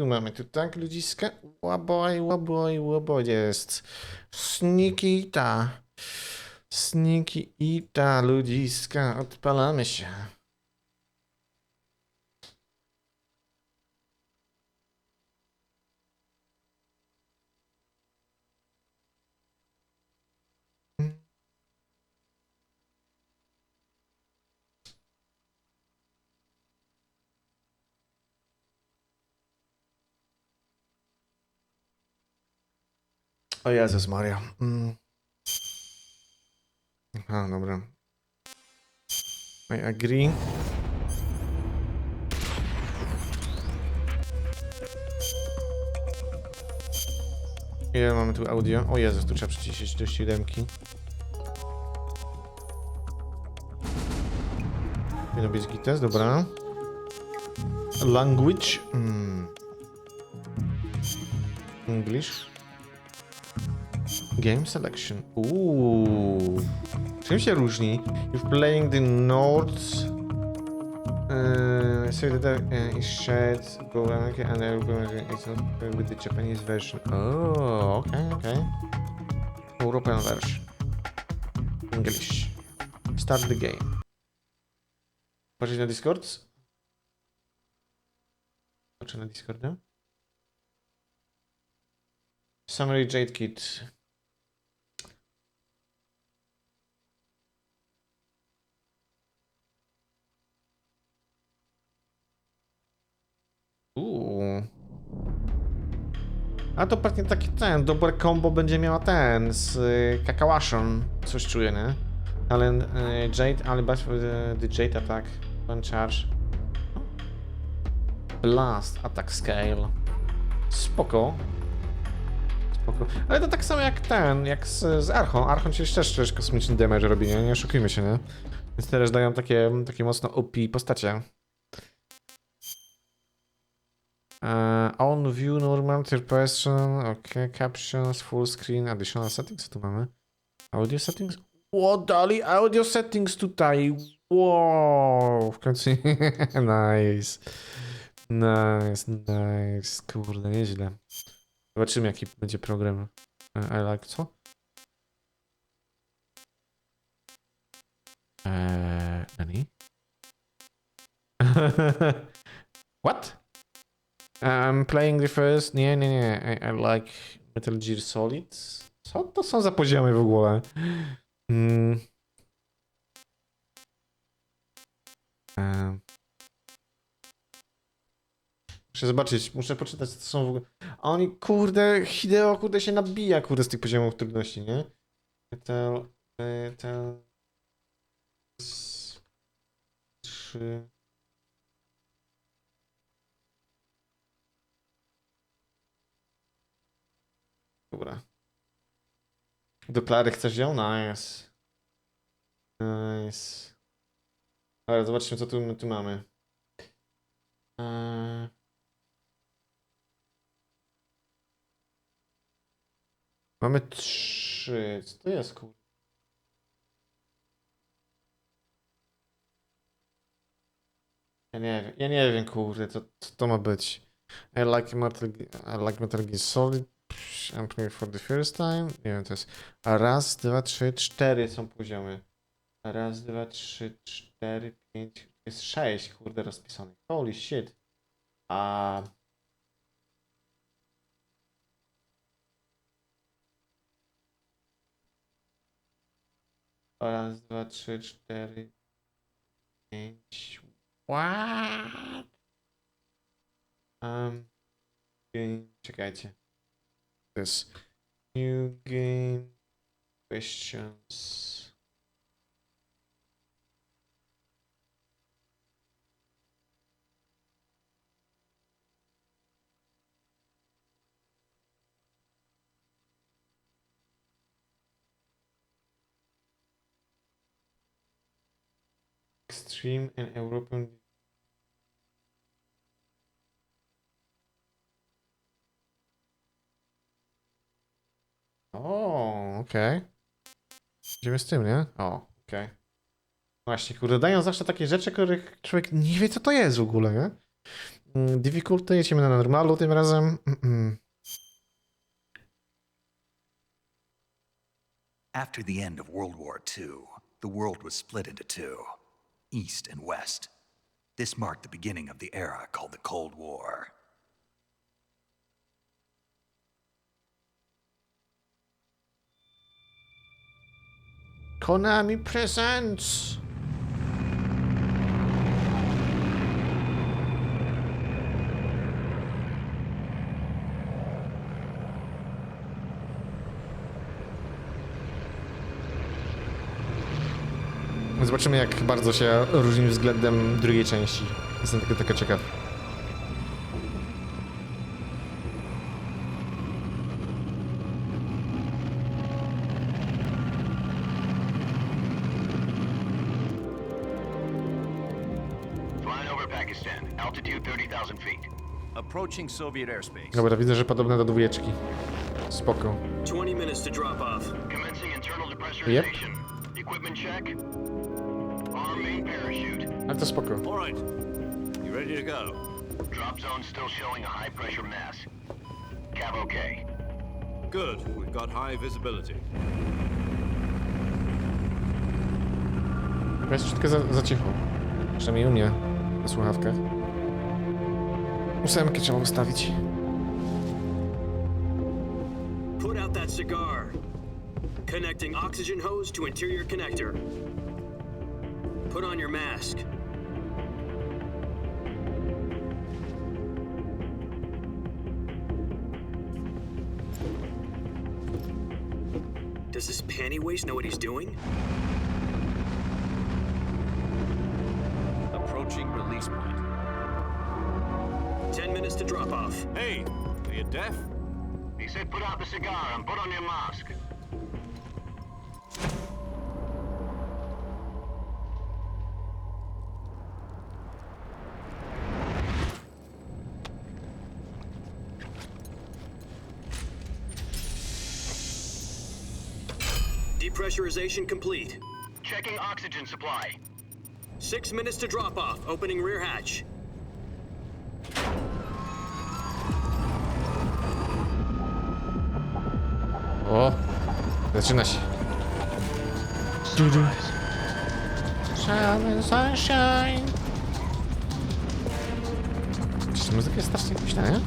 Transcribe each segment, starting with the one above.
mamy tu tak, ludziska. Łaboj, jest. Sneaky ita, ludziska, odpalamy się. O Jezus Maria. Aha, dobra. I agree. Ile mamy tu audio? O Jezus, tu trzeba przyciszyć do 7. Powinno być gites, dobra. Language. English. Game selection. Czym się różni? If playing the notes, say that is shared, go and it's not with the Japanese version. Oh, okay. European version. English. Start the game. Patrzeć na Discord? Patrzę na Discorda. Summary Jade Kit. A to pewnie taki dobre combo będzie miała z kakałaszą. Coś czuję, nie? Ale Jade, ale bash for the Jade attack. One charge. Blast, attack scale. Spoko. Ale to tak samo jak z Archon. Archon się też kosmiczny damage robi, nie oszukujmy się, nie? Więc teraz dają takie mocno OP postacie. On view, normal, third person, ok, captions, full screen, additional settings, co tu mamy? Audio settings? O, dali audio settings tutaj! Wow, w końcu. Nice, kurde, nieźle. Zobaczymy, jaki będzie program. I like, co? Nani? What? I'm playing the first. Nie. I like Metal Gear Solid. Co to są za poziomy w ogóle? Muszę zobaczyć, muszę poczytać, co to są w ogóle. A oni, kurde, Hideo, kurde, się nabija, kurde, z tych poziomów trudności, nie? Metal 3. Dobra. Do Klary chcesz ją? Nice. Dobra, zobaczmy, co tu mamy. Mamy 3. Co to jest, kurde? Ja nie wiem, kurde, co to ma być. I like Metal Gear Solid. I'm playing for the first time. Nie wiem, to jest. A raz, 2, 3, 4 są poziomy. A raz, 2, 3, 4, 5. Jest 6, kurde, rozpisanych. Holy shit. A. Raz, 2, 3, 4, 5. What? Czekajcie. To jest new game questions. Extreme and European. O, okej. Idziemy z tym, nie? O, okej. Właśnie, kurde, dają zawsze takie rzeczy, których człowiek nie wie, co to jest w ogóle, nie? Difficulty, jedziemy na normalu tym razem. After the end of World War II, the world was split into two, East and West. This marked the beginning of the era called the Cold War. Konami Presents! Zobaczymy, jak bardzo się różni względem drugiej części. Jestem tylko ciekaw. Flying over Pakistan, altitude 30,000 feet. Approaching Soviet airspace. Dobra, widzę, że podobne do dwójeczki. Spoko. 20 minutes to drop off. Commencing internal depressurization. Equipment check. Arm main parachute. Ale to spoko. All right. You ready to go? Drop zone still showing a high pressure mass. Cav okay. Good. We've got high visibility. Chyba jest troszeczkę za cicho. Przynajmniej u mnie na słuchawkach. 8 trzeba ustawić. Put out that cigar. Connecting oxygen hose to interior connector. Put on your mask. Does this panty waste know what he's doing? Approaching release point. 10 minutes to drop off. Hey, are you deaf? He said put out the cigar and put on your mask. Depressurization complete. Checking oxygen supply. 6 minutes to drop off. Opening rear hatch. O! Zaczyna się. Sunshine. Przecież muzyka jest strasznie głośna, nie?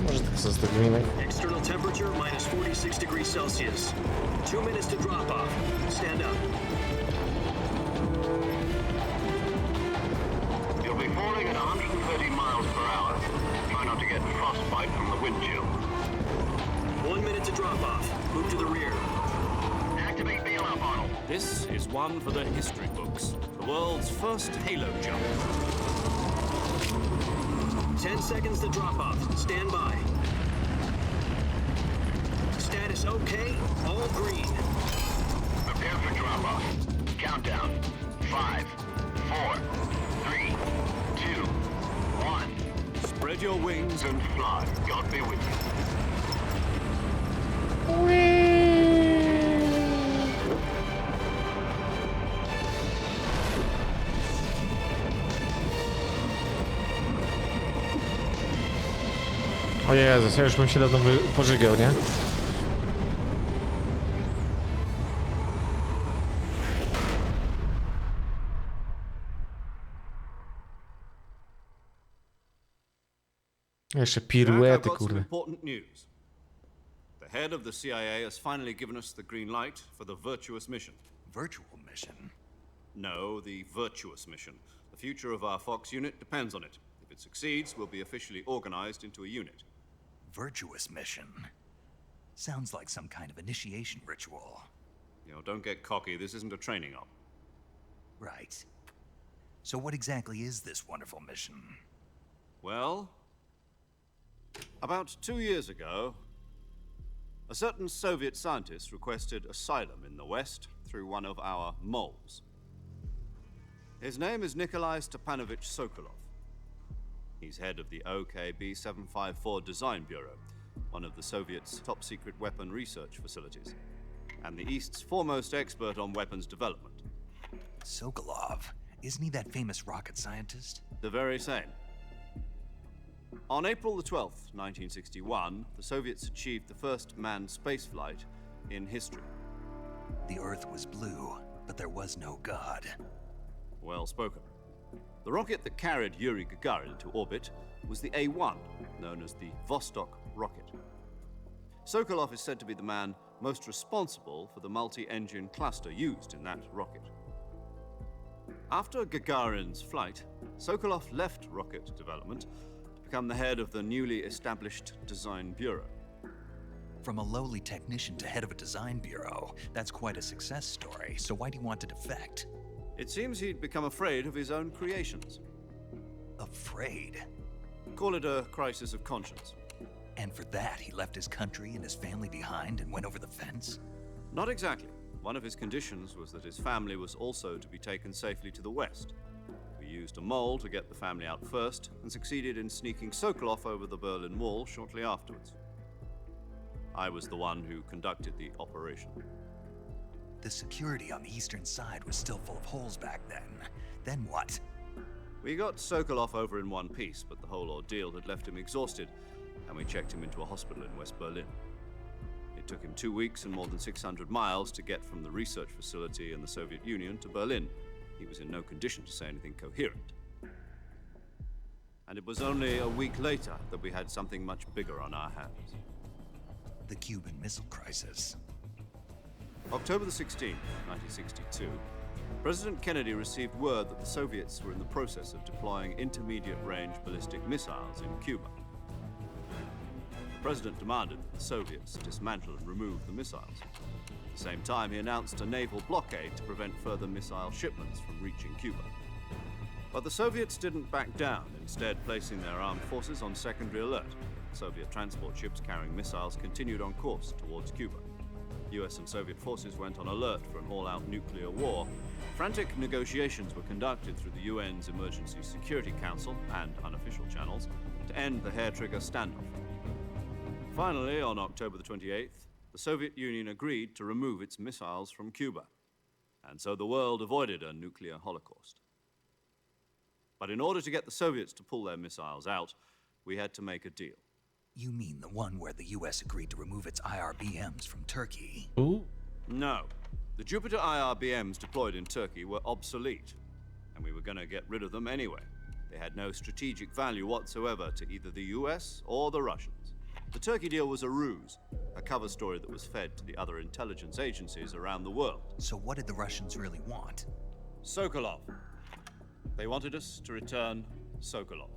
Może tak sobie zostawimy. External temperature minus 46 degrees Celsius. 2 minutes to drop off. Stand up. You'll be falling at 130 miles per hour. Try not to get frostbite from the wind chill. 1 minute to drop off. Move to the rear. Activate bailout model. This is one for the history books. The world's first halo jump. 10 seconds to drop off. Stand by. Status okay. All green. Prepare for drop off. Countdown. 5, 4, 3, 2, 1. Spread your wings And fly. God be with you. O Jezus, ja już bym się dawno pożygał, nie? Jeszcze piruety, I've got some kurde. important news. The head of the CIA has finally given us the green light for the virtuous mission. Virtual mission? No, the virtuous mission. The future of our Fox unit depends on it. If it succeeds, we'll be officially organized into a unit. Virtuous mission? Sounds like some kind of initiation ritual. You know, don't get cocky. This isn't a training op. Right. So what exactly is this wonderful mission? Well, about 2 years ago, a certain Soviet scientist requested asylum in the West through one of our moles. His name is Nikolai Stepanovich Sokolov. He's head of the OKB 754 Design Bureau, one of the Soviets' top-secret weapon research facilities, and the East's foremost expert on weapons development. Sokolov. Isn't he that famous rocket scientist? The very same. On April the 12th, 1961, the Soviets achieved the first manned spaceflight in history. The Earth was blue, but there was no God. Well spoken. The rocket that carried Yuri Gagarin into orbit was the A-1, known as the Vostok rocket. Sokolov is said to be the man most responsible for the multi-engine cluster used in that rocket. After Gagarin's flight, Sokolov left rocket development to become the head of the newly established Design Bureau. From a lowly technician to head of a design bureau, that's quite a success story. So why'd he want to defect? It seems he'd become afraid of his own creations. Afraid? Call it a crisis of conscience. And for that, he left his country and his family behind and went over the fence? Not exactly. One of his conditions was that his family was also to be taken safely to the west. We used a mole to get the family out first and succeeded in sneaking Sokolov over the Berlin Wall shortly afterwards. I was the one who conducted the operation. The security on the eastern side was still full of holes back then. Then what? We got Sokolov over in one piece, but the whole ordeal had left him exhausted, and we checked him into a hospital in West Berlin. It took him 2 weeks and more than 600 miles to get from the research facility in the Soviet Union to Berlin. He was in no condition to say anything coherent. And it was only a week later that we had something much bigger on our hands. The Cuban Missile Crisis. October the 16th, 1962, President Kennedy received word that the Soviets were in the process of deploying intermediate-range ballistic missiles in Cuba. The President demanded that the Soviets dismantle and remove the missiles. At the same time, he announced a naval blockade to prevent further missile shipments from reaching Cuba. But the Soviets didn't back down, instead placing their armed forces on secondary alert. Soviet transport ships carrying missiles continued on course towards Cuba. US and Soviet forces went on alert for an all-out nuclear war. Frantic negotiations were conducted through the UN's Emergency Security Council and unofficial channels to end the hair-trigger standoff. Finally, on October the 28th, the Soviet Union agreed to remove its missiles from Cuba. And so the world avoided a nuclear holocaust. But in order to get the Soviets to pull their missiles out, we had to make a deal. You mean the one where the US agreed to remove its IRBMs from Turkey? Ooh. No. The Jupiter IRBMs deployed in Turkey were obsolete, and we were going to get rid of them anyway. They had no strategic value whatsoever to either the US or the Russians. The Turkey deal was a ruse, a cover story that was fed to the other intelligence agencies around the world. So what did the Russians really want? Sokolov. They wanted us to return Sokolov.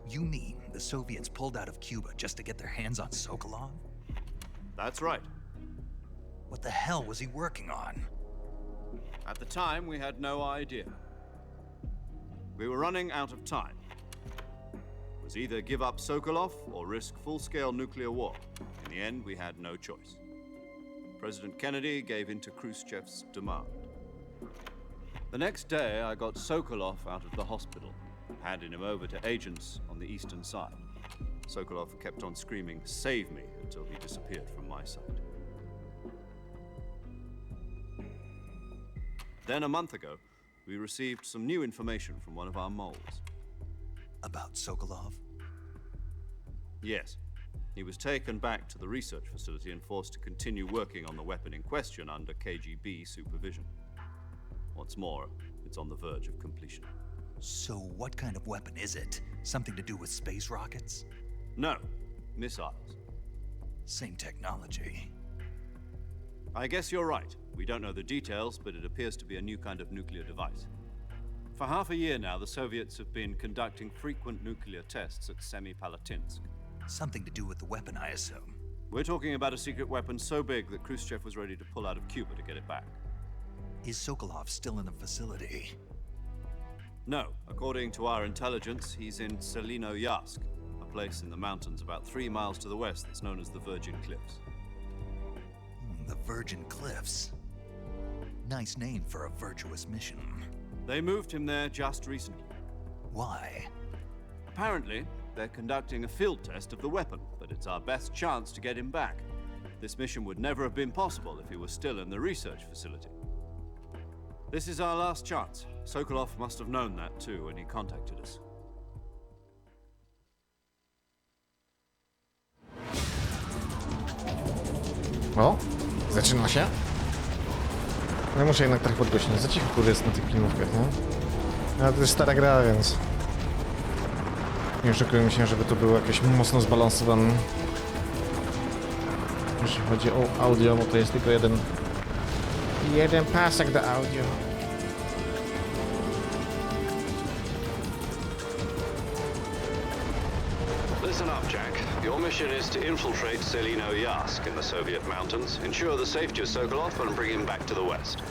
You mean the Soviets pulled out of Cuba just to get their hands on Sokolov? That's right. What the hell was he working on? At the time, we had no idea. We were running out of time. It was either give up Sokolov or risk full-scale nuclear war. In the end, we had no choice. President Kennedy gave in to Khrushchev's demand. The next day, I got Sokolov out of the hospital, handing him over to agents on the eastern side. Sokolov kept on screaming, "Save me," until he disappeared from my sight. Then a month ago, we received some new information from one of our moles. About Sokolov? Yes. He was taken back to the research facility and forced to continue working on the weapon in question under KGB supervision. What's more, it's on the verge of completion. So what kind of weapon is it? Something to do with space rockets? No, missiles. Same technology. I guess you're right. We don't know the details, but it appears to be a new kind of nuclear device. For half a year now, the Soviets have been conducting frequent nuclear tests at Semipalatinsk. Something to do with the weapon, I assume. We're talking about a secret weapon so big that Khrushchev was ready to pull out of Cuba to get it back. Is Sokolov still in the facility? No, according to our intelligence, he's in Selinoyarsk, a place in the mountains about 3 miles to the west that's known as the Virgin Cliffs. The Virgin Cliffs. Nice name for a virtuous mission. They moved him there just recently. Why? Apparently, they're conducting a field test of the weapon, but it's our best chance to get him back. This mission would never have been possible if he was still in the research facility. This is our last chance. Sokolov must have known that too when he contacted us. O, zaczyna się. Ja muszę jednak trochę podgłośnić. Za cicho kurde jest na tych filmówkach, nie? Ale to jest stara gra, więc... Nie oczekujemy się, żeby to było jakieś mocno zbalansowane. Jeśli chodzi o audio, bo to jest tylko jeden pasek do audio. Listen up, Jack. Your mission is to infiltrate Selino Yask in the Soviet mountains, ensure the safety of Sokolov, and bring him back to the West.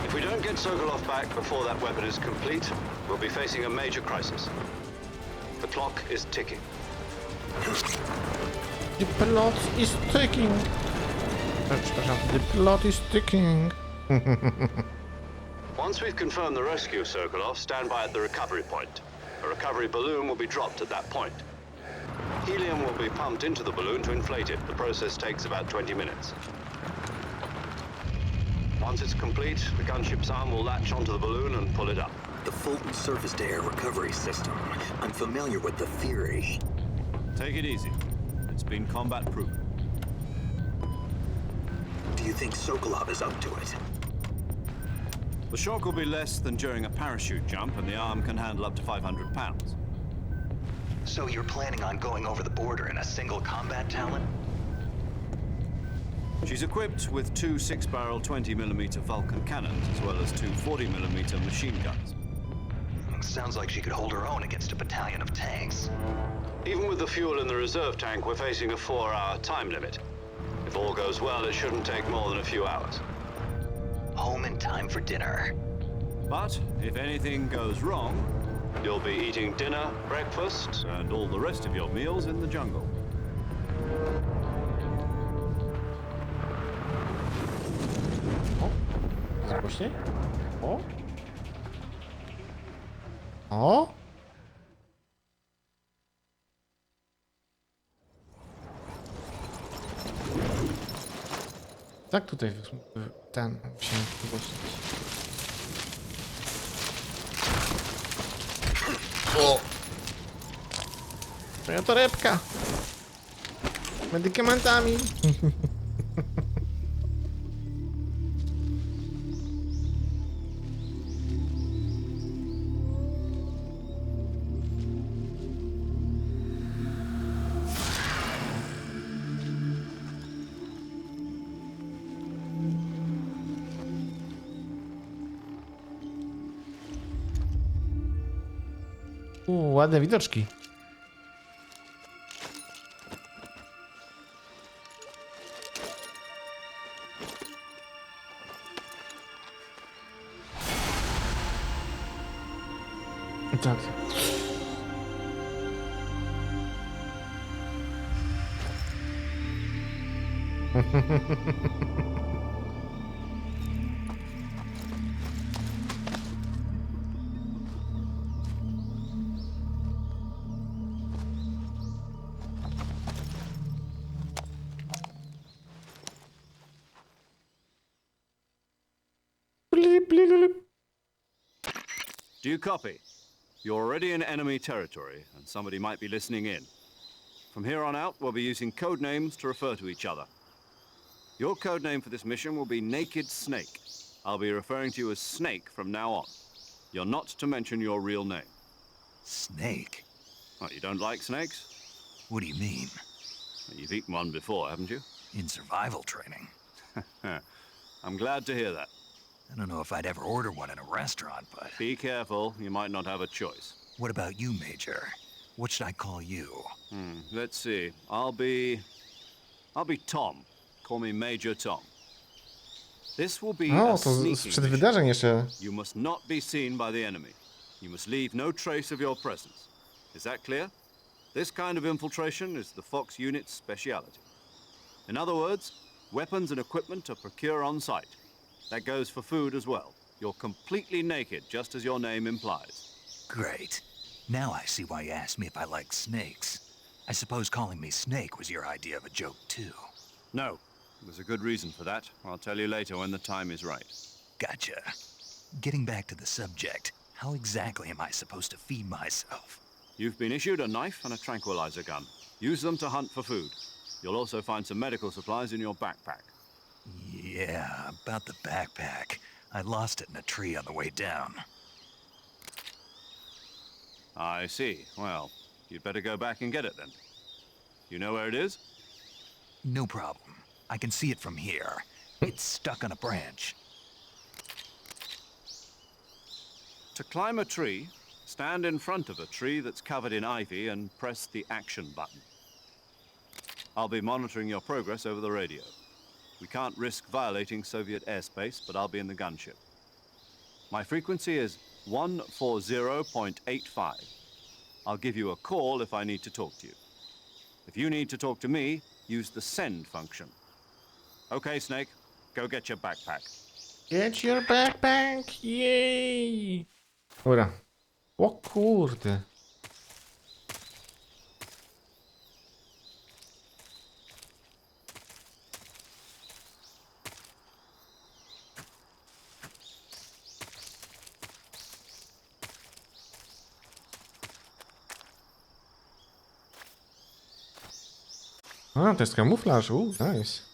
If we don't get Sokolov back before that weapon is complete, we'll be facing a major crisis. The clock is ticking. The plot is ticking. Przepraszam, the plot is ticking. Once we've confirmed the rescue of Sokolov, stand by at the recovery point. A recovery balloon will be dropped at that point. Helium will be pumped into the balloon to inflate it. The process takes about 20 minutes. Once it's complete, the gunship's arm will latch onto the balloon and pull it up. The Fulton surface-to-air recovery system. I'm familiar with the theory. Take it easy. It's been combat-proven. Do you think Sokolov is up to it? The shock will be less than during a parachute jump, and the arm can handle up to 500 pounds. So you're planning on going over the border in a single combat Talon? She's equipped with two 6-barrel 20mm Vulcan cannons, as well as two 40mm machine guns. Sounds like she could hold her own against a battalion of tanks. Even with the fuel in the reserve tank, we're facing a 4-hour time limit. If all goes well, it shouldn't take more than a few hours. Home in time for dinner. But if anything goes wrong, You'll be eating dinner, breakfast, and all the rest of your meals in the jungle. O, głośniej? O? O? Tak tutaj ten się wygłosić. O! Moja torebka! Medykamentami! Ładne widoczki. Tak. Do you copy? You're already in enemy territory, and somebody might be listening in. From here on out, we'll be using code names to refer to each other. Your code name for this mission will be Naked Snake. I'll be referring to you as Snake from now on. You're not to mention your real name. Snake? What, you don't like snakes? What do you mean? You've eaten one before, haven't you? In survival training? I'm glad to hear that. I don't know if I'd ever order one in a restaurant, but... Be careful, you might not have a choice. What about you, Major? What should I call you? Let's see. I'll be Tom. Call me Major Tom. This will be O, a to sneaking sprzed mission. wydarzeń jeszcze. You must not be seen by the enemy. You must leave no trace of your presence. Is that clear? This kind of infiltration is the Fox unit's speciality. In other words, weapons and equipment are procured on site. That goes for food as well. You're completely naked, just as your name implies. Great. Now I see why you asked me if I like snakes. I suppose calling me Snake was your idea of a joke, too. No. There's a good reason for that. I'll tell you later when the time is right. Gotcha. Getting back to the subject, how exactly am I supposed to feed myself? You've been issued a knife and a tranquilizer gun. Use them to hunt for food. You'll also find some medical supplies in your backpack. Yeah, about the backpack. I lost it in a tree on the way down. I see. Well, you'd better go back and get it then. You know where it is? No problem. I can see it from here. It's stuck on a branch. To climb a tree, stand in front of a tree that's covered in ivy and press the action button. I'll be monitoring your progress over the radio. We can't risk violating Soviet airspace, but I'll be in the gunship. My frequency is 140.85. I'll give you a call if I need to talk to you. If you need to talk to me, use the send function. Okay, Snake, go get your backpack. Get your backpack! Yay! Dobra. O kurde. A, to jest kamuflaż, nice.